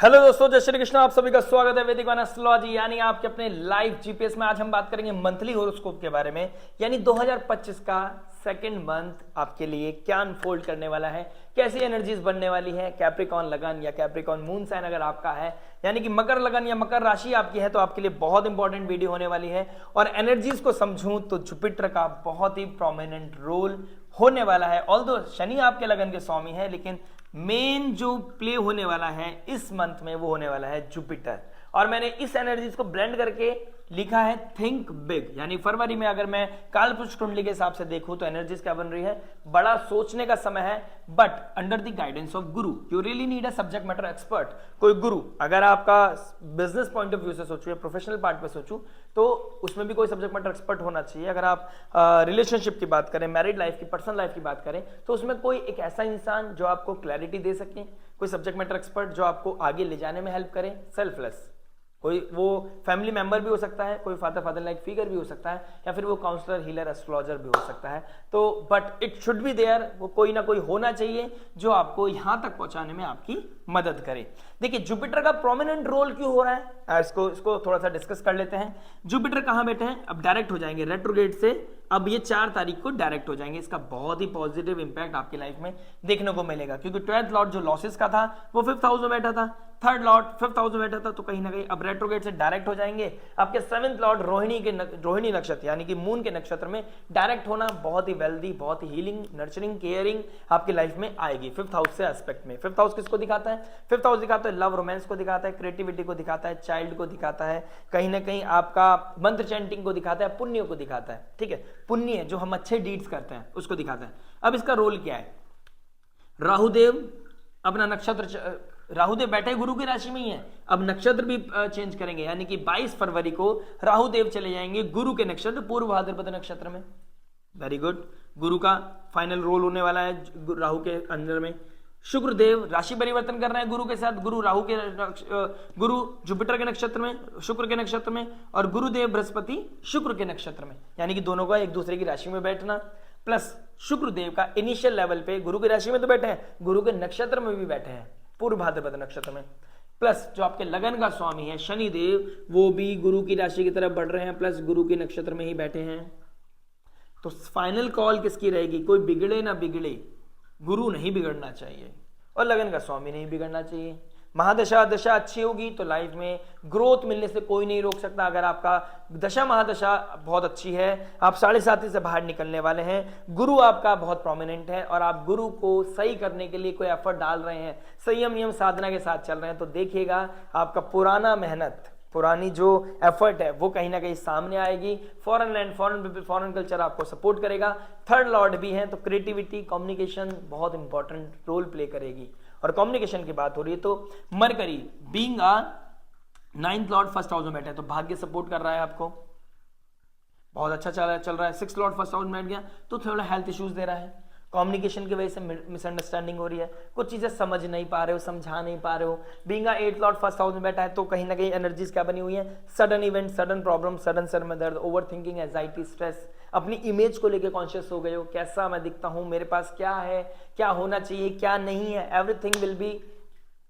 Hello दोस्तों, जय श्री कृष्ण। आप सभी का स्वागत है वैदिक वन एस्ट्रोलॉजी यानी आपके अपने लाइव जीपीएस में। आज हम बात करेंगे मंथली हॉरोस्कोप के बारे में, यानी 2025 का सेकंड मंथ आपके लिए क्या अनफोल्ड करने वाला है, कैसी एनर्जीज बनने वाली है। कैप्रिकॉर्न लगन या कैप्रिकॉर्न मून साइन अगर आपका है, यानी कि मकर लगन या मकर राशि आपकी है, तो आपके लिए बहुत इंपॉर्टेंट वीडियो होने वाली है। और एनर्जीज को समझूं तो जुपिटर का बहुत ही प्रोमिनेंट रोल होने वाला है। ऑल्दो शनि आपके लगन के स्वामी है, लेकिन मेन जो प्ले होने वाला है इस मंथ में वो होने वाला है जुपिटर। और मैंने इस एनर्जीज को ब्लेंड करके लिखा है थिंक बिग, यानी फरवरी में अगर मैं कालपुरुष कुंडली के हिसाब से देखूं तो एनर्जीज क्या बन रही है, बड़ा सोचने का समय है, but under the guidance of guru. You really need a subject matter expert, कोई गुरु। अगर आपका बिजनेस पॉइंट ऑफ व्यू से सोचूं या प्रोफेशनल पार्ट पे सोचूं तो उसमें भी कोई सब्जेक्ट मैटर एक्सपर्ट होना चाहिए। अगर आप रिलेशनशिप की बात करें, मैरिड लाइफ की, पर्सनल लाइफ की बात करें, तो उसमें कोई एक ऐसा इंसान जो आपको क्लैरिटी दे सके, कोई सब्जेक्ट मैटर एक्सपर्ट जो आपको आगे ले जाने में हेल्प करे। सेल्फलेस, कोई वो फैमिली मेंबर भी हो सकता है, कोई फादर लाइक फिगर भी हो सकता है, या फिर वो काउंसलर, हीलर, एस्ट्रोलॉजर भी हो सकता है। तो but it should be there, वो कोई ना कोई होना चाहिए जो आपको यहां तक पहुंचाने में आपकी मदद करे। देखिए जुपिटर का प्रोमिनेंट रोल क्यों हो रहा है, इसको थोड़ा सा डिस्कस कर लेते हैं। जुपिटर कहां बैठे हैं, अब डायरेक्ट हो जाएंगे रेट्रोग्रेड से, अब ये 4 तारीख को डायरेक्ट हो जाएंगे। इसका बहुत ही पॉजिटिव इंपैक्ट आपकी लाइफ में देखने को मिलेगा, क्योंकि 12th लॉर्ड जो लॉसेस का था वो 5th हाउस में बैठा था, 3rd लॉर्ड 5th हाउस में बैठा था, तो कहीं ना कहीं अब रेट्रोग्रेड से डायरेक्ट हो जाएंगे। आपके 7th लॉर्ड रोहिणी नक्षत्र यानी कि मून के नक्षत्र में डायरेक्ट होना बहुत ही वेल्दी, बहुत ही हीलिंग, नर्चरिंग, केयरिंग आपकी लाइफ में आएगी 5th हाउस से एस्पेक्ट में। 5th हाउस किसको दिखाता है, 5th हाउस दिखाता है लव रोमांस को दिखाता है, क्रिएटिविटी को दिखाता है, चाइल्ड को दिखाता है, कहीं ना कहीं आपका मंत्र चैंटिंग को दिखाता है, पुण्य को दिखाता है। ठीक है, पुण्य जो हम अच्छे डीड्स करते हैं उसको दिखाता है। अब इसका रोल क्या है, राहुदेव अपना नक्षत्र, राहुदेव बैठे गुरु की राशि में ही है, अब नक्षत्र भी चेंज करेंगे, यानी कि 22 फरवरी को राहुदेव चले जाएंगे गुरु के नक्षत्र पूर्व भाद्रपद नक्षत्र में। वेरी गुड, गुरु का फाइनल रोल होने वाला है राहु के अंदर में। शुक्रदेव राशि परिवर्तन कर रहे हैं गुरु के साथ, गुरु जुपिटर के नक्षत्र में, शुक्र के नक्षत्र में, और गुरुदेव बृहस्पति शुक्र के नक्षत्र में, यानी कि दोनों का एक दूसरे की राशि में बैठना। प्लस शुक्रदेव का इनिशियल लेवल पे गुरु की राशि में तो बैठे हैं, गुरु के नक्षत्र में भी बैठे हैं, पूर्व भाद्रपद नक्षत्र में। प्लस जो आपके लगन का स्वामी है शनिदेव, वो भी गुरु की राशि की तरफ बढ़ रहे हैं, प्लस गुरु के नक्षत्र में ही बैठे हैं। तो फाइनल कॉल किसकी रहेगी, कोई बिगड़े ना बिगड़े, गुरु नहीं बिगड़ना चाहिए और लगन का स्वामी नहीं बिगड़ना चाहिए। महादशा दशा अच्छी होगी तो लाइफ में ग्रोथ मिलने से कोई नहीं रोक सकता। अगर आपका दशा महादशा बहुत अच्छी है, आप 7.5 से बाहर निकलने वाले हैं, गुरु आपका बहुत प्रोमिनेंट है और आप गुरु को सही करने के लिए कोई एफर्ट डाल रहे हैं, संयम नियम साधना के साथ चल रहे हैं, तो देखिएगा आपका पुराना मेहनत, पुरानी जो एफर्ट है वो कहीं ना कहीं सामने आएगी। Foreign land, foreign people, foreign culture आपको सपोर्ट करेगा। 3rd लॉर्ड भी है तो क्रिएटिविटी, कम्युनिकेशन बहुत इंपॉर्टेंट रोल प्ले करेगी। और कम्युनिकेशन की बात हो रही है तो mercury being a 9th Lord 1st house में बैठे हैं, तो भाग्य सपोर्ट कर रहा है आपको, बहुत अच्छा चल रहा है। 6th लॉर्ड 1st हाउस में बैठ गया तो थोड़ा हेल्थ इश्यूज दे रहा है, कम्युनिकेशन की वजह से मिसअंडरस्टैंडिंग हो रही है, कुछ चीजें समझ नहीं पा रहे हो, समझा नहीं पा रहे हो। Being 8th Lord 1st house में बैठा है तो कहीं ना कहीं एनर्जीज क्या बनी हुई है, sudden event, sudden problem, sudden sir में दर्द, ओवर थिंकिंग, एंजाइटी, स्ट्रेस, अपनी इमेज को लेकर कॉन्शियस हो गए हो, कैसा मैं दिखता हूं, मेरे पास क्या है, क्या होना चाहिए, क्या नहीं है, everything will be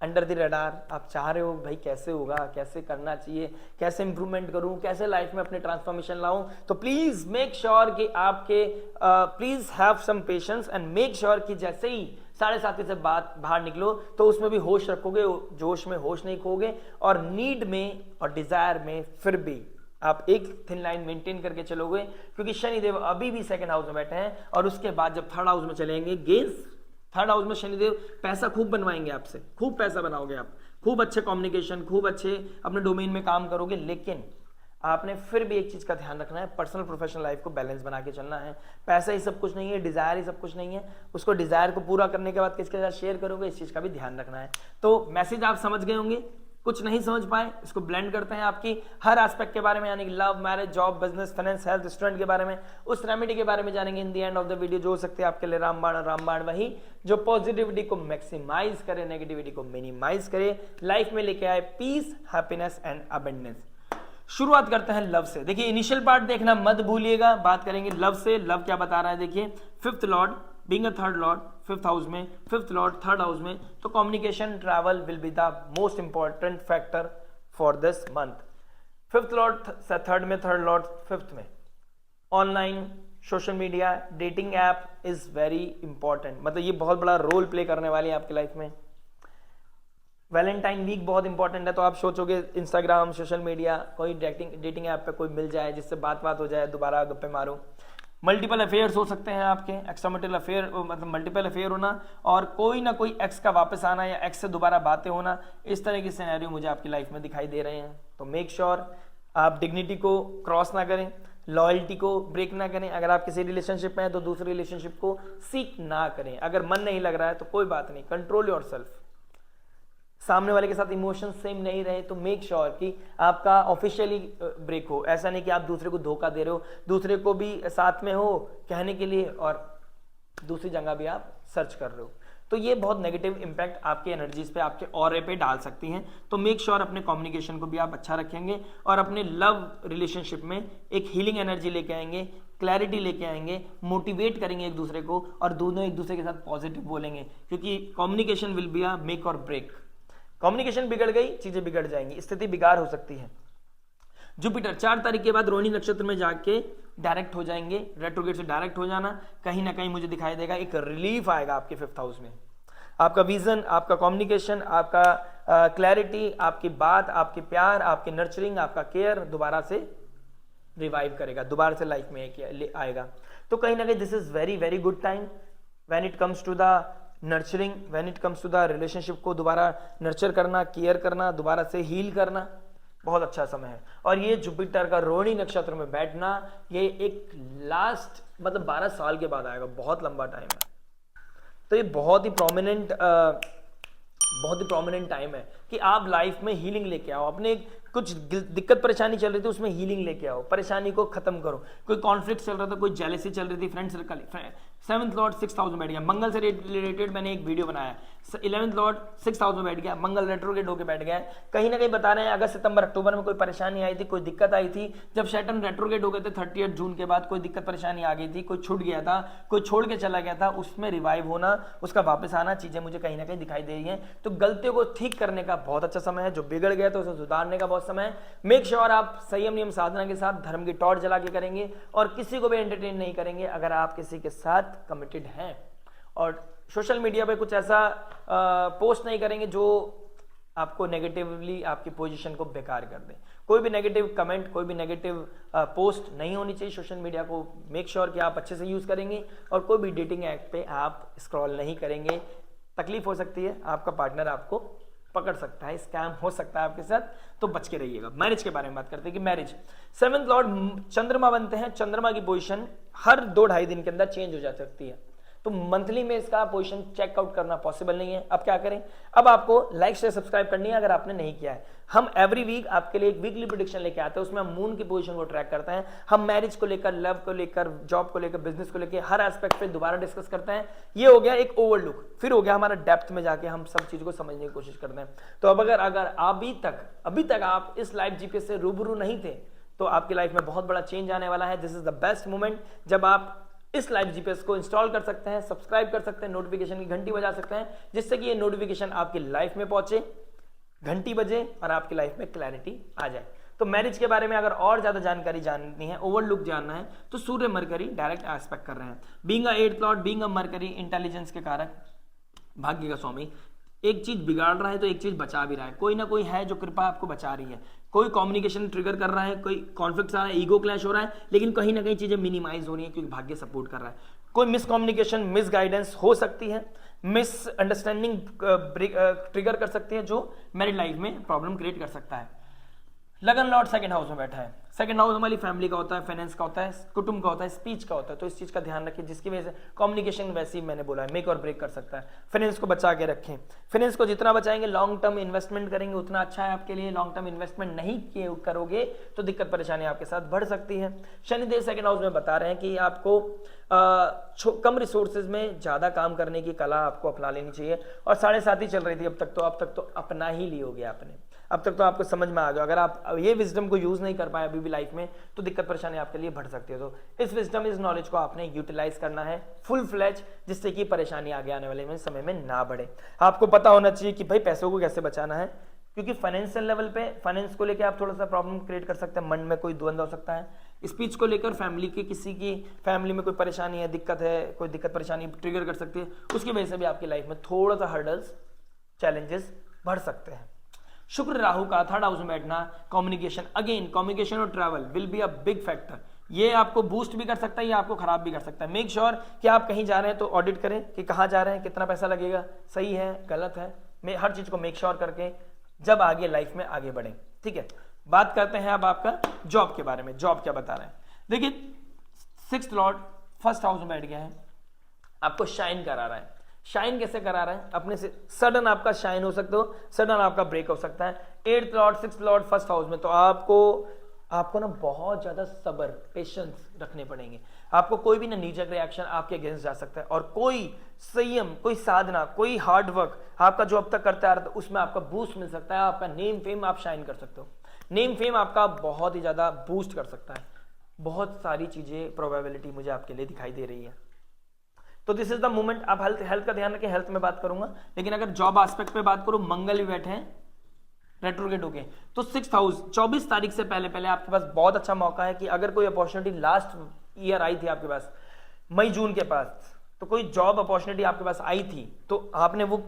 under the radar. आप चाह रहे हो भाई कैसे होगा, कैसे करना चाहिए, कैसे इंप्रूवमेंट करूं, कैसे लाइफ में अपने ट्रांसफॉर्मेशन लाऊं, तो प्लीज मेक श्योर कि आपके please have some patience and make sure कि जैसे ही 7:30 से बाहर निकलो तो उसमें भी होश रखोगे, जोश में होश नहीं खोगे, और नीड में और डिजायर में फिर भी आप एक थिन लाइन मेंटेन करके चलोगे, क्योंकि शनिदेव अभी भी 2nd हाउस में बैठे हैं और उसके बाद जब 3rd हाउस में चलेंगे, गेंस 3rd हाउस में शनिदेव पैसा खूब बनवाएंगे आपसे, खूब पैसा बनाओगे आप, खूब अच्छे कम्युनिकेशन, खूब अच्छे अपने डोमेन में काम करोगे। लेकिन आपने फिर भी एक चीज का ध्यान रखना है, पर्सनल प्रोफेशनल लाइफ को बैलेंस बना के चलना है। पैसा ही सब कुछ नहीं है, डिजायर ही सब कुछ नहीं है, उसको डिजायर को पूरा करने के बाद किसके साथ शेयर करोगे, इस चीज का भी ध्यान रखना है। तो मैसेज आप समझ गए होंगे, कुछ नहीं समझ पाए इसको ब्लेंड करते हैं आपकी हर एस्पेक्ट के बारे में, यानी कि love, marriage, job, business, finance, health, student के बारे में, उस रेमेडी के बारे में जानेंगे in the end of the video, जो हो सकते हैं आपके लिए रामबाण वही जो पॉजिटिविटी को मैक्सिमाइज करे, नेगेटिविटी को मिनिमाइज करे, लाइफ में लेके आए पीस, हैप्पीनेस एंड अबंडेंस। शुरुआत करते हैं लव से। देखिए इनिशियल पार्ट देखना मत भूलिएगा, बात करेंगे लव से। लव क्या बता रहा है, देखिए 5th Lord being a third Lord fifth house में, फिफ्थ लॉर्ड थर्ड हाउस में, तो communication travel will be the most important factor for this month. Fifth Lord third में, थर्ड लॉर्ड फिफ्थ में, online social media dating app is very important, मतलब ये बहुत बड़ा role play करने वाली है आपकी लाइफ में। वैलेंटाइन वीक बहुत इंपॉर्टेंट है, तो आप सोचोगे इंस्टाग्राम सोशल मीडिया कोई डेटिंग ऐप पे कोई मिल जाए जिससे बात हो जाए, दोबारा गप्पे मारो। मल्टीपल अफेयर्स हो सकते हैं आपके, एक्स्ट्रामैरिटल अफेयर मतलब मल्टीपल अफेयर होना और कोई ना कोई एक्स का वापस आना या एक्स से दोबारा बातें होना, इस तरह के सिनेरियो मुझे आपकी लाइफ में दिखाई दे रहे हैं। तो मेक श्योर आप डिग्निटी को क्रॉस ना करें, लॉयल्टी को ब्रेक ना करें। अगर आप किसी रिलेशनशिप में हैं तो दूसरे रिलेशनशिप को सीख ना करें। अगर मन नहीं लग रहा है तो कोई बात नहीं, कंट्रोल योरसेल्फ। सामने वाले के साथ इमोशन सेम नहीं रहे तो मेक श्योर कि आपका ऑफिशियली ब्रेक हो। ऐसा नहीं कि आप दूसरे को धोखा दे रहे हो, दूसरे को भी साथ में हो कहने के लिए और दूसरी जगह भी आप सर्च कर रहे हो, तो ये बहुत नेगेटिव इंपैक्ट आपके एनर्जीज पे, आपके ऑरे पे डाल सकती हैं। तो मेक श्योर अपने कम्युनिकेशन को भी आप अच्छा रखेंगे और अपने लव रिलेशनशिप में एक हीलिंग एनर्जी लेके आएंगे, क्लैरिटी लेके आएंगे, मोटिवेट करेंगे एक दूसरे को और दोनों एक दूसरे के साथ पॉजिटिव बोलेंगे, क्योंकि communication will be a make और ब्रेक। कम्युनिकेशन बिगड़ गई, चीजें बिगड़ जाएंगी, स्थिति बिगाड़ हो सकती है। जुपिटर 4 तारीख के बाद रोहिणी नक्षत्र में जाके डायरेक्ट हो जाएंगे, रेट्रोगेट से डायरेक्ट हो जाना कहीं ना कहीं मुझे दिखाई देगा, एक रिलीफ आएगा आपके फिफ्थ हाउस में। आपका विजन, आपका कम्युनिकेशन, आपका क्लैरिटी, आपकी बात, आपके प्यार, आपके नर्चरिंग, आपका केयर दोबारा से रिवाइव करेगा, दोबारा से लाइफ में आएगा। तो कहीं ना कहीं this is very very good time when it comes to the nurturing, when it comes to the relationship को दोबारा नर्चर करना, केयर करना, दोबारा से हील करना, बहुत अच्छा समय है। और ये जुपिटर का रोहिणी नक्षत्र में बैठना, ये एक लास्ट मतलब 12 साल के बाद आएगा, बहुत लंबा टाइम है। तो ये बहुत ही प्रोमिनेंट टाइम है कि आप लाइफ में हीलिंग लेके आओ। अपने कुछ दिक्कत परेशानी चल रही थी उसमें हीलिंग लेके आओ, परेशानी को खत्म करो। कोई कॉन्फ्लिक्ट चल रहा था, कोई जेलसी चल रही थी, friend circle, 7th Lord 6th house में बैठ गया, मंगल से रिलेटेड मैंने एक वीडियो बनाया। 11th लॉर्ड 6th हाउस में बैठ गया, मंगल रेट्रोग्रेड होकर बैठ गया। कहीं ना कहीं बता रहे हैं अगस्त सितंबर अक्टूबर में कोई परेशानी आई थी, कोई दिक्कत आई थी, जब सैटर्न रेट्रोग्रेड हो गए थे 30 जून के बाद कोई दिक्कत परेशानी आ गई थी, कोई छूट गया था, कोई छोड़ के चला गया था, उसमें रिवाइव होना, उसका वापस आना, चीजें मुझे कहीं ना कहीं दिखाई दे रही हैं। तो गलतियों को ठीक करने का बहुत अच्छा समय है, जो बिगड़ गया तो उसे सुधारने का बहुत समय है। मेक श्योर आप संयम नियम साधना के साथ धर्म की टॉर्च जला के करेंगे और किसी को भी एंटरटेन नहीं करेंगे अगर आप किसी के साथ कमिटेड हैं, और सोशल मीडिया पे कुछ ऐसा पोस्ट नहीं करेंगे जो आपको नेगेटिवली आपकी पोजीशन को बेकार कर दे। कोई भी नेगेटिव कमेंट, कोई भी नेगेटिव पोस्ट नहीं होनी चाहिए सोशल मीडिया को। मेक श्योर कि आप अच्छे से यूज करेंगे और कोई भी डेटिंग ऐप पे आप स्क्रॉल नहीं करेंगे। तकलीफ हो सकती है, आपका पार्टनर आपको पकड़ सकता है, स्कैम हो सकता है आपके साथ, तो बच के रहिएगा। मैरिज के बारे में बात करते हैं कि मैरिज 7th लॉर्ड चंद्रमा बनते हैं, चंद्रमा की पोजीशन हर 2-2.5 दिन के अंदर चेंज हो जा सकती है, तो मंथली में इसका पोजीशन चेकआउट करना पॉसिबल नहीं है। अब क्या करें, अब आपको लाइक शेयर सब्सक्राइब करनी है अगर आपने नहीं किया है। हम एवरी वीक आपके लिए एक वीकली प्रेडिक्शन लेके आते हैं, उसमें हम मून की पोजीशन को ट्रैक करते हैं। हम मैरिज को लेकर, लव को लेकर, जॉब को लेकर, बिजनेस को लेकर हर एस्पेक्ट पे दोबारा डिस्कस करते हैं। ये हो गया एक ओवरलुक, फिर हो गया हमारा डेप्थ में जाके हम सब चीज को समझने की कोशिश करते हैं। तो अब अगर अभी तक आप इस लाइव जीपीएस से रूबरू नहीं थे तो आपकी लाइफ में बहुत बड़ा चेंज आने वाला है। This is the best moment जब आप इस लाइव जीपीएस को इंस्टॉल कर सकते हैं, सब्सक्राइब कर सकते हैं, नोटिफिकेशन की घंटी बजा सकते हैं, जिससे कि ये नोटिफिकेशन आपकी लाइफ में पहुंचे, घंटी बजे और आपकी लाइफ में क्लैरिटी आ जाए। तो मैरिज के बारे में अगर और ज्यादा जानकारी जाननी है, ओवरलुक जानना है, तो सूर्य मरकरी डायरेक्ट एस्पेक्ट कर रहे हैं। Being a 8th Lord, being a mercury, intelligence के कारक, भाग्य का स्वामी, एक चीज बिगाड़ रहा है तो एक चीज बचा भी रहा है। कोई ना कोई है जो कृपा आपको बचा रही है। कोई कम्युनिकेशन ट्रिगर कर रहा है, कोई कॉन्फ्लिक्ट आ रहा है, ईगो क्लैश हो रहा है, लेकिन कहीं ना कहीं चीजें मिनिमाइज हो रही है क्योंकि भाग्य सपोर्ट कर रहा है। कोई मिसकम्युनिकेशन, मिस गाइडेंस हो सकती है, मिस अंडरस्टैंडिंग ट्रिगर कर सकती है जो मेरी लाइफ में प्रॉब्लम क्रिएट कर सकता है। लगन लॉर्ड 2nd हाउस में बैठा है। 2nd हाउस हमारी फैमिली का होता है, फाइनेंस का होता है, कुटुंब का होता है, स्पीच का होता है। तो इस चीज का ध्यान रखें, जिसकी वजह से कम्युनिकेशन वैसे ही मैंने बोला है मेक और ब्रेक कर सकता है। फाइनेंस को बचा के रखें। फाइनेंस को जितना बचाएंगे, लॉन्ग टर्म इन्वेस्टमेंट करेंगे उतना अच्छा है आपके लिए। लॉन्ग टर्म इन्वेस्टमेंट नहीं करोगे तो दिक्कत परेशानी आपके साथ बढ़ सकती है। शनिदेव 2nd हाउस में बता रहे हैं कि आपको कम रिसोर्सेज में ज्यादा काम करने की कला आपको अपना लेनी चाहिए। और 7.5 ही चल रही थी अब तक तो अपना ही ली होगी आपने। अब तक तो आपको समझ में आ गया। अगर आप ये विजडम को यूज नहीं कर पाए अभी भी लाइफ में, तो दिक्कत परेशानी आपके लिए बढ़ सकती है। तो इस विजडम, इस नॉलेज को आपने यूटिलाइज करना है फुल फ्लैज, जिससे कि परेशानी आगे आने वाले में समय में ना बढ़े। आपको पता होना चाहिए कि भाई पैसों को कैसे बचाना है, क्योंकि फाइनेंशियल लेवल पे फाइनेंस को लेकर आप थोड़ा सा प्रॉब्लम क्रिएट कर सकते हैं, मन में कोई द्वंद्व हो सकता है। स्पीच को लेकर फैमिली की, किसी की फैमिली में कोई परेशानी है, दिक्कत है, कोई दिक्कत परेशानी ट्रिगर कर सकती है, उसकी वजह से भी आपकी लाइफ में थोड़ा सा हर्डल्स, चैलेंजेस बढ़ सकते हैं। शुक्र राहु का थर्ड हाउस में बैठना, कम्युनिकेशन, अगेन कम्युनिकेशन और travel will be a big factor. ये आपको बूस्ट भी कर सकता है, ये आपको खराब भी कर सकता है। मेक श्योर कि आप कहीं जा रहे हैं तो ऑडिट करें कि कहाँ जा रहे हैं, कितना पैसा लगेगा, सही है गलत है, मैं हर चीज को मेक श्योर करके जब आगे लाइफ में आगे बढ़े। ठीक है, बात करते हैं अब आपका जॉब के बारे में। जॉब क्या बता रहे हैं, देखिए 6th लॉर्ड फर्स्ट हाउस में बैठ गया है, आपको शाइन करा रहा है। शाइन कैसे करा रहा है, अपने से सडन आपका शाइन हो सकता हो, सडन आपका ब्रेक हो सकता है। 8th Lord 6th Lord first house में, तो आपको ना बहुत ज्यादा सब्र, पेशेंस रखने पड़ेंगे। आपको कोई भी ना नीचक रिएक्शन आपके अगेंस्ट जा सकता है, और कोई संयम, कोई साधना, कोई हार्ड वर्क आपका जो अब तक करते आ रहा था उसमें आपका बूस्ट मिल सकता है। आपका नेम फेम आप शाइन कर सकते हो, नेम फेम आपका बहुत ही ज्यादा बूस्ट कर सकता है। बहुत सारी चीजें, प्रोबेबिलिटी मुझे आपके लिए दिखाई दे रही है। तो दिस इज द मोमेंट। आप हेल्थ का ध्यान रखें, हेल्थ में बात करूंगा, लेकिन अगर जॉब एस्पेक्ट पे बात करूं, मंगल भी बैठे हैं रेट्रोगेट होके, तो 6th हाउस 24 तारीख से पहले पहले आपके पास बहुत अच्छा मौका है कि अगर कोई अपॉर्चुनिटी लास्ट ईयर आई थी आपके पास मई जून के पास, तो कोई जॉब अपॉर्चुनिटी आपके पास आई थी तो आपने वो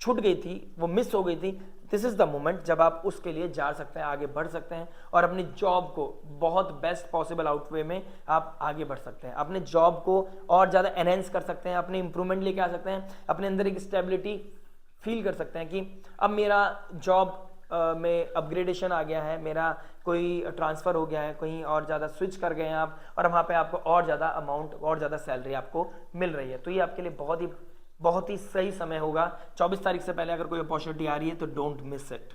छूट गई थी, वो मिस हो गई थी, दिस इज द मोमेंट जब आप उसके लिए जा सकते हैं, आगे बढ़ सकते हैं और अपनी जॉब को बहुत बेस्ट पॉसिबल आउटवे में आप आगे बढ़ सकते हैं। अपने जॉब को और ज़्यादा एनहेंस कर सकते हैं, अपने इंप्रूवमेंट लेके आ सकते हैं, अपने अंदर एक स्टेबिलिटी फील कर सकते हैं कि अब मेरा जॉब में अपग्रेडेशन आ गया है, मेरा कोई ट्रांसफर हो गया है, कहीं और ज़्यादा स्विच कर गए हैं आप, और वहाँ पे आपको और ज़्यादा अमाउंट और ज़्यादा सैलरी आपको मिल रही है। तो ये आपके लिए बहुत ही सही समय होगा। 24 तारीख से पहले अगर कोई अपॉर्चुनिटी आ रही है तो don't miss it,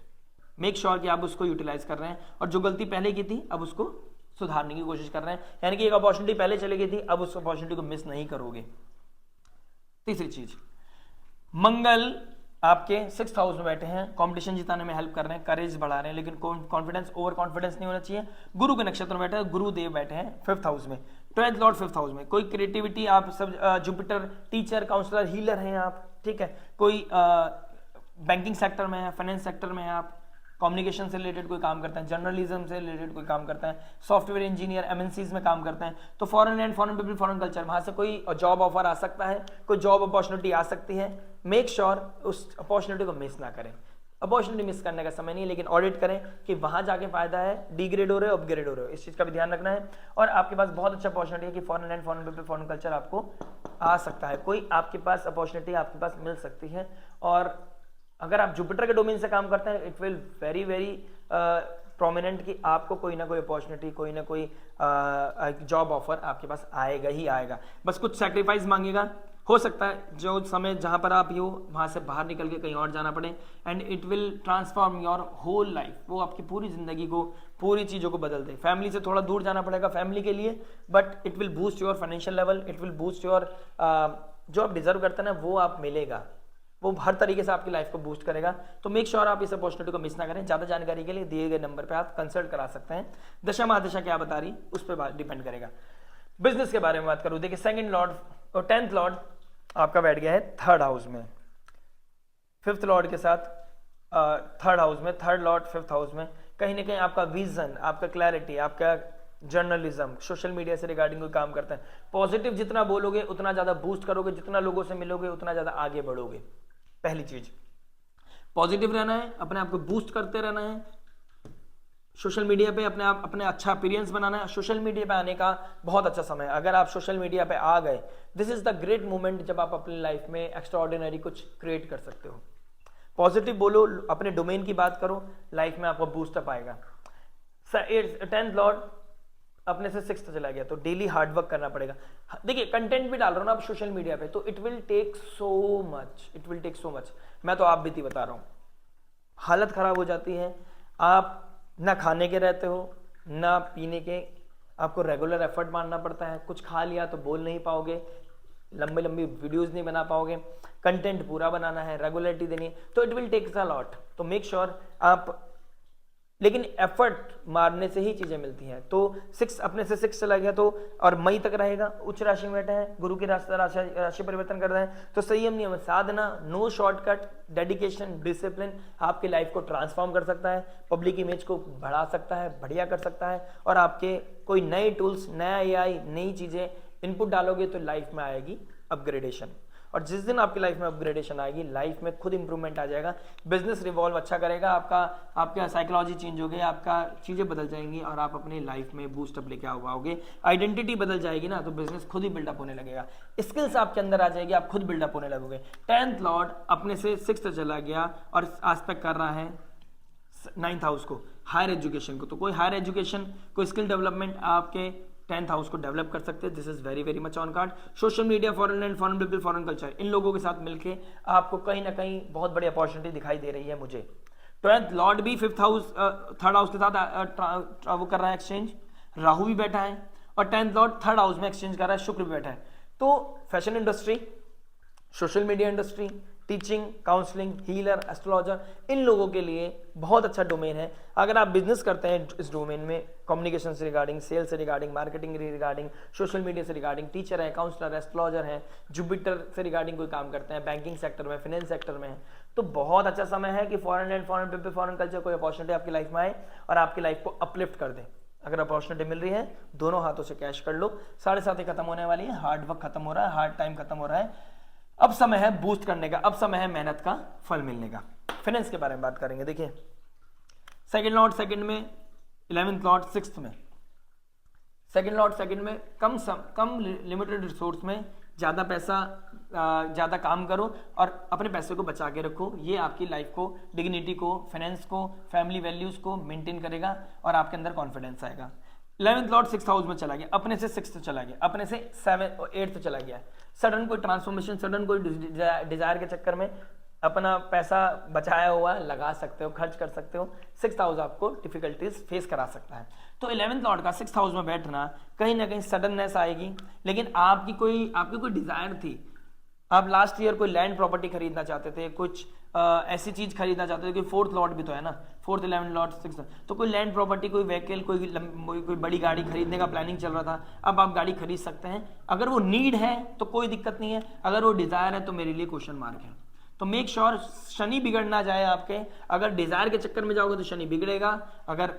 make sure कि आप उसको यूटिलाइज कर रहे हैं, और जो गलती पहले की थी अब उसको सुधारने की कोशिश कर रहे हैं, यानी कि एक अपॉर्चुनिटी पहले चली गई थी, अब उस अपॉर्चुनिटी को मिस नहीं करोगे। तीसरी चीज, मंगल आपके 6th हाउस में बैठे हैं, कंपटीशन जिताने में हेल्प कर रहे हैं, करेज बढ़ा रहे हैं, लेकिन कॉन्फिडेंस, ओवर कॉन्फिडेंस नहीं होना चाहिए। गुरु के नक्षत्र में बैठे हैं, गुरुदेव बैठे हैं 5th हाउस में, 12th लॉर्ड 5th हाउस में। कोई क्रिएटिविटी, आप सब जुपिटर, टीचर, काउंसलर, हीलर हैं आप, ठीक है, कोई बैंकिंग सेक्टर में है, फाइनेंस सेक्टर में है आप, कम्युनिकेशन से रिलेटेड कोई काम करते हैं, जर्नलिज्म से रिलेटेड कोई काम करते हैं, सॉफ्टवेयर इंजीनियर, एमएनसीज में काम करते हैं, तो foreign and foreign people, foreign culture, वहां से कोई जॉब ऑफर आ सकता है, कोई जॉब अपॉर्चुनिटी आ सकती है। मेक श्योर उस अपॉर्चुनिटी को मिस ना करें। अपॉर्चुनिटी मिस करने का समय नहीं है, लेकिन ऑडिट करें कि वहां जाके फायदा है, डिग्रेड हो रहे हो, अपग्रेड हो रहे हो, इस चीज का भी ध्यान रखना है। और आपके पास बहुत अच्छा अपॉर्चुनिटी है कि foreign and foreign people, foreign culture आपको आ सकता है, कोई आपके पास अपॉर्चुनिटी आपके पास मिल सकती है। और अगर आप जुपिटर के डोमेन से काम करते हैं, इट विल वेरी प्रोमिनेंट कि आपको कोई ना कोई अपॉर्चुनिटी, कोई ना कोई जॉब ऑफर आपके पास आएगा ही आएगा। बस कुछ सैक्रिफाइस मांगेगा, हो सकता है जो समय जहां पर आप हो वहां से बाहर निकल के कहीं और जाना पड़े, and it will transform your whole life, वो आपकी पूरी जिंदगी को, पूरी चीजों को बदल दे। फैमिली से थोड़ा दूर जाना पड़ेगा फैमिली के लिए, but it will boost your financial level, it will boost your जो आप डिजर्व करते हैं ना वो आप मिलेगा, वो हर तरीके से आपकी लाइफ को बूस्ट करेगा। तो मेक श्योर आप इस अपॉर्चुनिटी को मिस ना करें। ज्यादा जानकारी के लिए दिए गए नंबर पे आप कंसल्ट करा सकते हैं। दशा महादशा क्या बता रही उस पर डिपेंड करेगा। बिजनेस के बारे में बात करूं, देखिए 2nd लॉर्ड और 10th लॉर्ड आपका बैठ गया है 3rd हाउस में, 5th लॉर्ड के साथ 3rd हाउस में, 3rd लॉर्ड 5th हाउस में। कहीं ना कहीं आपका विजन, आपका क्लैरिटी, आपका जर्नलिज्म, सोशल मीडिया से रिगार्डिंग कोई काम करता है, पॉजिटिव जितना बोलोगे उतना ज्यादा बूस्ट करोगे, जितना लोगों से मिलोगे उतना ज्यादा आगे बढ़ोगे। पहली चीज पॉजिटिव रहना है, अपने आप को बूस्ट करते रहना है, सोशल मीडिया पे अपने अच्छा अपीयरेंस बनाना है। सोशल मीडिया पे आने का बहुत अच्छा समय है। अगर आप सोशल मीडिया पे आ गए, this is the great moment जब आप अपनी लाइफ में एक्स्ट्राऑर्डिनरी कुछ क्रिएट कर सकते हो। पॉजिटिव बोलो, अपने डोमेन की बात करो, लाइफ में आपको बूस्टअप आएगा। 10th लॉर्ड अपने से 6th चला गया, तो डेली हार्डवर्क करना पड़ेगा। देखिए कंटेंट भी डाल रहा हूं ना आप सोशल मीडिया पे, तो it will take so much, मैं तो आप बीती बता रहा हूं, हालत खराब हो जाती है। आप ना खाने के रहते हो ना पीने के, आपको रेगुलर एफर्ट मारना पड़ता है। कुछ खा लिया तो बोल नहीं पाओगे, लंबी लंबी वीडियोस नहीं बना पाओगे, कंटेंट पूरा बनाना है, रेगुलरिटी देनी है, तो it will take a lot. तो मेक श्योर आप लेकिन एफर्ट मारने से ही चीजें मिलती हैं। तो 6 अपने से 6 चला गया तो, और मई तक रहेगा, उच्च राशि में बैठा है, गुरु की राशि परिवर्तन कर रहा है। तो संयम, नियम, साधना, नो शॉर्टकट, डेडिकेशन, डिसिप्लिन आपकी लाइफ को ट्रांसफॉर्म कर सकता है, पब्लिक इमेज को बढ़ा सकता है, बढ़िया कर सकता है। और आपके कोई नए टूल्स, नया एआई, नई चीजें इनपुट डालोगे तो लाइफ में आएगी अपग्रेडेशन। और जिस दिन आपकी लाइफ में अपग्रेडेशन आएगी, लाइफ में खुद इंप्रूवमेंट आ जाएगा, बिजनेस रिवॉल्व अच्छा करेगा, आपका साइकोलॉजी चेंज हो गई, आपका चीजें बदल जाएंगी और आप अपनी लाइफ में बूस्टअप लेके आओगे। आइडेंटिटी बदल जाएगी ना, तो बिजनेस खुद ही बिल्डअप होने लगेगा, स्किल्स आपके अंदर आ जाएगी, आप खुद बिल्डअप होने लगोगे। 10th लॉर्ड अपने से 6th चला गया और एस्पेक्ट कर रहा है 9th हाउस को, हायर एजुकेशन को। तो कोई हायर एजुकेशन, कोई स्किल डेवलपमेंट आपके 10th हाउस को डेवलप कर सकते हैं। This is very very much on card. Social media, foreign land, foreign people, foreign culture, इन लोगों के साथ मिलके आपको कहीं ना कहीं बहुत बड़ी अपॉर्चुनिटी दिखाई दे रही है मुझे। 12th लॉर्ड भी 5th हाउस, 3rd हाउस के साथ वो कर रहा है एक्सचेंज, राहु भी बैठा है, और 10th लॉर्ड 3rd हाउस में एक्सचेंज कर रहा है, शुक्र भी बैठा है। तो fashion industry, social media industry, teaching, counselling, healer, astrologer, इन लोगों के लिए बहुत अच्छा डोमेन है। अगर आप बिजनेस करते हैं इस डोमेन में, कम्युनिकेशन से रिगार्डिंग, सेल्स से regarding, marketing regarding, social media से रिगार्डिंग, टीचर है, काउंसलर, एस्ट्रोलॉजर है, जुपिटर से रिगार्डिंग कोई काम करते हैं, बैंकिंग सेक्टर में, फाइनेंस सेक्टर में है, तो बहुत अच्छा समय है कि foreign land, foreign people, foreign culture कोई अपॉर्चुनिटी आपकी लाइफ में आए और आपकी लाइफ को अपलिफ्ट कर दे। अगर अपॉर्चुनिटी मिल रही है, दोनों हाथों से कैश कर लो। 7.5 खत्म होने वाली है, हार्ड वर्क खत्म हो रहा है, हार्ड टाइम खत्म हो रहा है, अब समय है बूस्ट करने का, अब समय है मेहनत का फल मिलने का। फाइनेंस के बारे में बात करेंगे। देखिए, 2nd लॉर्ड 2nd में, 11th लॉर्ड 6th में। 2nd लॉर्ड 2nd में कम लिमिटेड रिसोर्स में ज्यादा पैसा, ज्यादा काम करो और अपने पैसे को बचा के रखो। ये आपकी लाइफ को, डिग्निटी को, फाइनेंस को, फैमिली वैल्यूज को मेंटेन करेगा और आपके अंदर कॉन्फिडेंस आएगा। 11th लॉर्ड 6th हाउस में चला गया, अपने से 6th चला गया, अपने से 7th और 8th चला गया। सडन कोई ट्रांसफॉर्मेशन, सडन कोई डिजायर के चक्कर में अपना पैसा बचाया हुआ लगा सकते हो, खर्च कर सकते हो। 6th हाउस आपको डिफिकल्टीज फेस करा सकता है। तो 11th लॉर्ड का 6th हाउस में बैठना, कहीं ना कहीं सडननेस आएगी, लेकिन आपकी कोई डिजायर थी, आप लास्ट ईयर कोई लैंड प्रॉपर्टी खरीदना चाहते थे, कुछ ऐसी चीज खरीदना चाहते थे, कोई 4th लॉर्ड भी तो है ना, 4th 11th लॉर्ड 6th, तो कोई लैंड प्रॉपर्टी, कोई व्हीकल, कोई बड़ी गाड़ी खरीदने का प्लानिंग चल रहा था, अब आप गाड़ी खरीद सकते हैं। अगर वो नीड है तो कोई दिक्कत नहीं है, अगर वो डिजायर है तो मेरे लिए क्वेश्चन मार्क है। तो मेक श्योर शनि बिगड़ ना जाए आपके। अगर डिजायर के चक्कर में जाओगे तो शनि बिगड़ेगा, अगर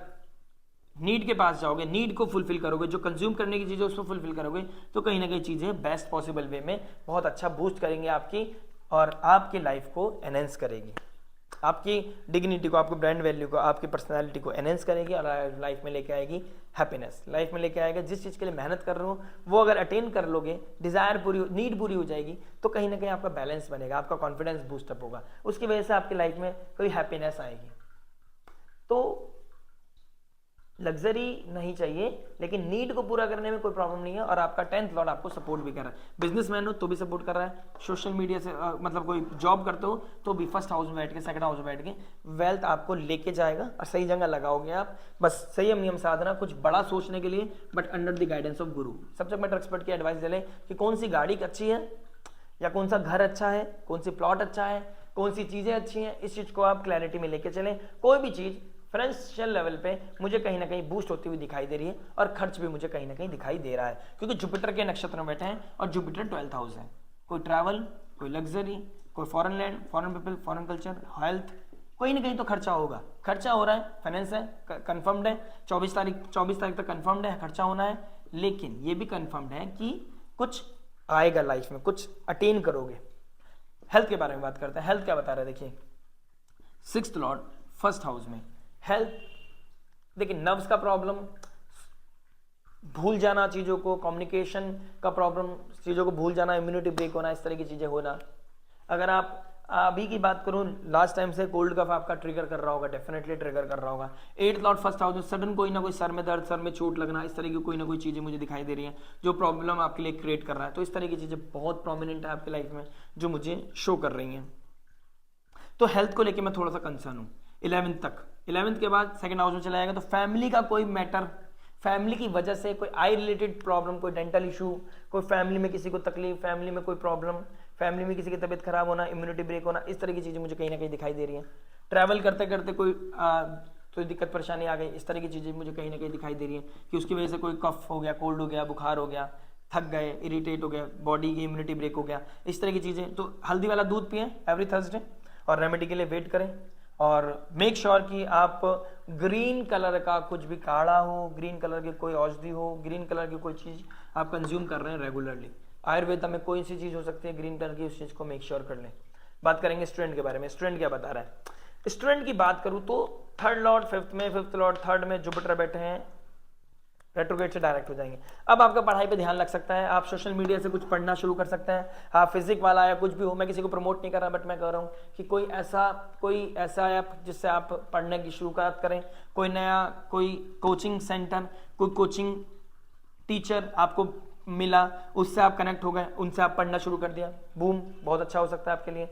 नीड के पास जाओगे, नीड को फुलफिल करोगे, जो कंज्यूम करने की चीजें उसको फुलफिल करोगे, तो कहीं ना कहीं चीजें बेस्ट पॉसिबल वे में बहुत अच्छा बूस्ट करेंगे आपकी, और आपकी लाइफ को एनहेंस करेगी, आपकी डिग्निटी को, आपकी ब्रांड वैल्यू को, आपकी पर्सनालिटी को एनहेंस करेगी और लाइफ में लेके आएगी हैप्पीनेस, लाइफ में लेके आएगा। जिस चीज़ के लिए मेहनत कर रहे हो वो अगर अटेन कर लोगे, डिजायर पूरी, नीड पूरी हो जाएगी, तो कहीं ना कहीं आपका बैलेंस बनेगा, आपका कॉन्फिडेंस बूस्टअप होगा, उसकी वजह से आपकी लाइफ में कोई हैप्पीनेस आएगी। तो लग्जरी नहीं चाहिए, लेकिन नीड को पूरा करने में कोई प्रॉब्लम नहीं है, और आपका 10th लॉर्ड आपको सपोर्ट भी कर रहा है। बिजनेसमैन हो तो भी सपोर्ट कर रहा है, सोशल मीडिया से मतलब कोई जॉब करते हो तो भी 1st हाउस में बैठ के, 2nd हाउस में बैठ के वेल्थ आपको लेके जाएगा और सही जगह लगाओगे आप। बस संयम, नियम, साधना, कुछ बड़ा सोचने के लिए, but under the guidance of Guru. Subject matter expert की एडवाइस दे लें कि कौन सी गाड़ी अच्छी है, या कौन सा घर अच्छा है, कौन सी प्लॉट अच्छा है, कौन सी चीजें अच्छी हैं, इस चीज को आप क्लैरिटी में लेके चलें। कोई भी चीज फाइनेंशियल लेवल पे मुझे कहीं ना कहीं बूस्ट होती हुई दिखाई दे रही है, और खर्च भी मुझे कहीं ना कहीं दिखाई दे रहा है, क्योंकि जुपिटर के नक्षत्र में बैठे हैं और जुपिटर 12th हाउस है। कोई ट्रैवल, कोई लग्जरी, कोई foreign land, foreign people, foreign culture, health, कहीं ना कहीं तो खर्चा होगा, खर्चा हो रहा है, फाइनेंस है, कंफर्म्ड है, 24 तारीख तक कंफर्म्ड है, खर्चा होना है, लेकिन ये भी कंफर्म्ड है कि कुछ आएगा लाइफ में, कुछ अटेन करोगे। हेल्थ के बारे में बात करते हैं। हेल्थ क्या बता रहे हैं, देखिए 6th लॉर्ड 1st हाउस में। हेल्थ देखिए, नर्व्स का प्रॉब्लम, भूल जाना चीजों को, कम्युनिकेशन का प्रॉब्लम, चीजों को भूल जाना, इम्यूनिटी ब्रेक होना, इस तरह की चीजें होना। अगर आप अभी की बात करूं, लास्ट टाइम से कोल्ड कफ आपका ट्रिगर कर रहा होगा, डेफिनेटली ट्रिगर कर रहा होगा। 8th लॉर्ड 1st हाउस में सडन कोई ना कोई सर में दर्द, सर में चोट लगना, इस तरह की कोई ना कोई चीजें मुझे दिखाई दे रही हैं जो प्रॉब्लम आपके लिए क्रिएट कर रहा है। तो इस तरह की चीजें बहुत प्रोमिनेंट है आपकी लाइफ में जो मुझे शो कर रही हैं। तो हेल्थ को लेकर मैं थोड़ा सा कंसर्न हूँ। 11th तक, 11th के बाद 2nd हाउस में चला जाएगा, तो फैमिली का कोई मैटर, फैमिली की वजह से कोई आई रिलेटेड प्रॉब्लम, कोई डेंटल इशू, कोई फैमिली में किसी को तकलीफ, फैमिली में कोई प्रॉब्लम, फैमिली में किसी की तबीयत खराब होना, इम्यूनिटी ब्रेक होना, इस तरह की चीजें मुझे कहीं ना कहीं दिखाई दे रही हैं। ट्रैवल करते करते कोई तो दिक्कत परेशानी आ गई, इस तरह की चीज़ें मुझे कहीं ना कहीं दिखाई दे रही है कि उसकी वजह से कोई कफ हो गया, कोल्ड हो गया, बुखार हो गया, थक गए, इरिटेट हो गया, बॉडी की इम्यूनिटी ब्रेक हो गया, इस तरह की चीज़ें। तो हल्दी वाला दूध पिएं एवरी थर्सडे और रेमेडी के लिए वेट करें और मेक श्योर कि आप ग्रीन कलर का कुछ भी काढ़ा हो, ग्रीन कलर की कोई औषधि हो, ग्रीन कलर की कोई चीज़ आप कंज्यूम कर रहे हैं रेगुलरली। आयुर्वेदा में कोई सी चीज़ हो सकती है ग्रीन कलर की, उस चीज़ को मेक श्योर कर लें। बात करेंगे स्टूडेंट के बारे में। स्टूडेंट क्या बता रहा है? स्टूडेंट की बात करूं तो थर्ड लॉर्ड फिफ्थ में, फिफ्थ लॉर्ड थर्ड में, जुपिटर बैठे हैं, रेट्रोग्रेड से डायरेक्ट हो जाएंगे। अब आपका पढ़ाई पे ध्यान लग सकता है, आप सोशल मीडिया से कुछ पढ़ना शुरू कर सकते हैं, आप फिजिक वाला या कुछ भी हो, मैं किसी को प्रमोट नहीं कर रहा, बट मैं कह रहा हूँ कि कोई ऐसा ऐप जिससे आप पढ़ने की शुरुआत करें, कोई नया कोई कोचिंग सेंटर, कोई कोचिंग टीचर आपको मिला, उससे आप कनेक्ट हो गए, उनसे आप पढ़ना शुरू कर दिया, बूम, बहुत अच्छा हो सकता है आपके लिए।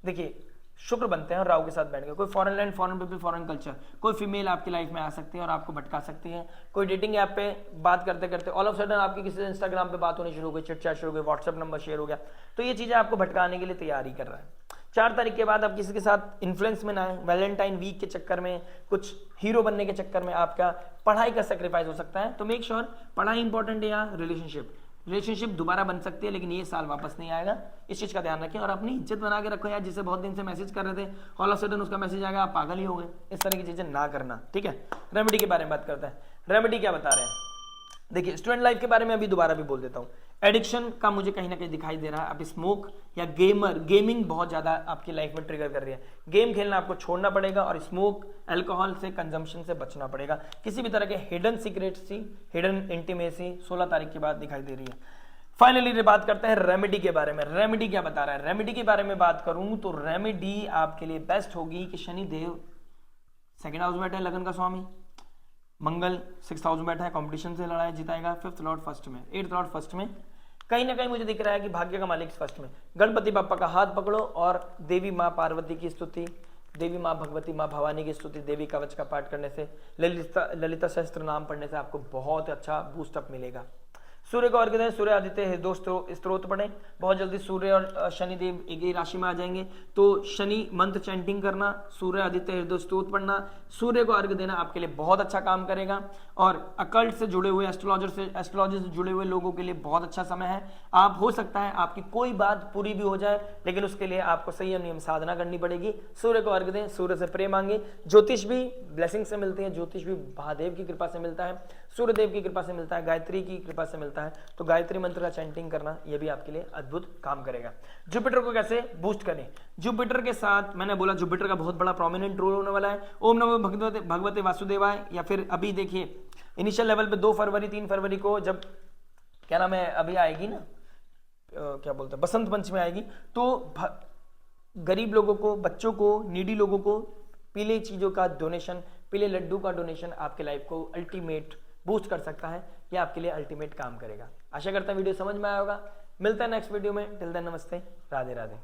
देखिए शुक्र बनते हैं और राहु के साथ बैठ गए, कोई foreign land, foreign people, foreign culture, कोई फीमेल आपकी लाइफ में आ सकती है और आपको भटका सकती है। कोई डेटिंग ऐप पे बात करते करते ऑल ऑफ सडन आपकी किसी से इंस्टाग्राम पे बात होनी शुरू हो गई, चिट चैट शुरू हो गई, व्हाट्सएप नंबर शेयर हो गया, तो ये चीजें आपको भटकाने के लिए तैयारी कर रहा है। 4 तारीख के बाद आप किसी के साथ इन्फ्लुएंस में ना आए, वैलेंटाइन वीक के चक्कर में, कुछ हीरो बनने के चक्कर में आपका पढ़ाई का सेक्रीफाइस हो सकता है। तो मेक श्योर पढ़ाई इंपॉर्टेंट है या रिलेशनशिप दोबारा बन सकती है, लेकिन ये साल वापस नहीं आएगा, इस चीज का ध्यान रखें। और अपनी इज्जत बना के रखो यार, जिसे बहुत दिन से मैसेज कर रहे थे, ऑल ऑफ सडन उसका मैसेज आएगा, आप पागल ही हो गए, इस तरह की चीजें ना करना, ठीक है। रेमेडी के बारे में बात करते हैं। रेमेडी क्या बता रहे हैं? देखिए स्टूडेंट लाइफ के बारे में अभी दोबारा भी बोल देता हूँ। एडिक्शन का मुझे कहीं ना कहीं दिखाई दे रहा है, अब स्मोक या गेमिंग बहुत ज्यादा आपकी लाइफ में ट्रिगर कर रही है। गेम खेलना आपको छोड़ना पड़ेगा और स्मोक, अल्कोहल से कंजम्पशन से बचना पड़ेगा। किसी भी तरह के हिडन सीक्रेटसी, हिडन इंटीमेसी 16 तारीख के बाद दिखाई दे रही है। फाइनली बात करते हैं रेमेडी के बारे में। रेमेडी क्या बता रहा है? रेमेडी के बारे में बात करूं तो रेमेडी आपके लिए बेस्ट होगी कि शनि देव 2nd हाउस में बैठा है, लगन का स्वामी, मंगल 6th हाउस में बैठा है, कंपटीशन से लड़ाई जिताएगा, 5th लॉर्ड फर्स्ट में, 8th लॉर्ड फर्स्ट में, कहीं ना कहीं मुझे दिख रहा है कि भाग्य का मालिक फर्स्ट में। गणपति बापा का हाथ पकड़ो और देवी माँ पार्वती की स्तुति, देवी माँ भगवती, माँ भवानी की स्तुति, देवी कवच का पाठ करने से, ललिता सहस्त्र नाम पढ़ने से आपको बहुत अच्छा बूस्टअप मिलेगा। सूर्य को अर्घ्य दें, सूर्य आदित्य हृदय स्त्रोत पढ़ें, बहुत जल्दी सूर्य और शनिदेव एक ही राशि में आ जाएंगे, तो शनि मंत्र चैंटिंग करना, सूर्य आदित्य हृदय स्त्रोत पढ़ना, सूर्य को अर्घ्य देना आपके लिए बहुत अच्छा काम करेगा। और अकल्ट से जुड़े हुए, एस्ट्रोलॉजी से जुड़े हुए लोगों के लिए बहुत अच्छा समय है। आप हो सकता है आपकी कोई बात पूरी भी हो जाए, लेकिन उसके लिए आपको संयम नियम साधना करनी पड़ेगी। सूर्य को अर्घ्य दें, सूर्य से प्रेम मांगे। ज्योतिष भी ब्लेसिंग से मिलती है, ज्योतिष भी महादेव की कृपा से मिलता है, सूर्यदेव की कृपा से मिलता है, गायत्री की कृपा से मिलता है, तो गायत्री मंत्र का चैंटिंग करना यह भी आपके लिए अद्भुत काम करेगा। जुपिटर को कैसे बूस्ट करें? जुपिटर के साथ मैंने बोला जुपिटर का बहुत बड़ा प्रोमिनेंट रोल होने वाला है। ओम नमो भगवते वासुदेवाय, या फिर अभी देखिए इनिशियल लेवल पे 2 फरवरी 3 फरवरी को जब क्या नाम है अभी आएगी ना, क्या बोलते हैं, बसंत पंचमी आएगी, तो गरीब लोगों को, बच्चों को, नीडी लोगों को पीले चीजों का डोनेशन, पीले लड्डू का डोनेशन आपके लाइफ को अल्टीमेट बूस्ट कर सकता है। ये आपके लिए अल्टीमेट काम करेगा। आशा करता हूं वीडियो समझ में आया होगा। मिलता है नेक्स्ट वीडियो में। टिल देन नमस्ते, राधे राधे।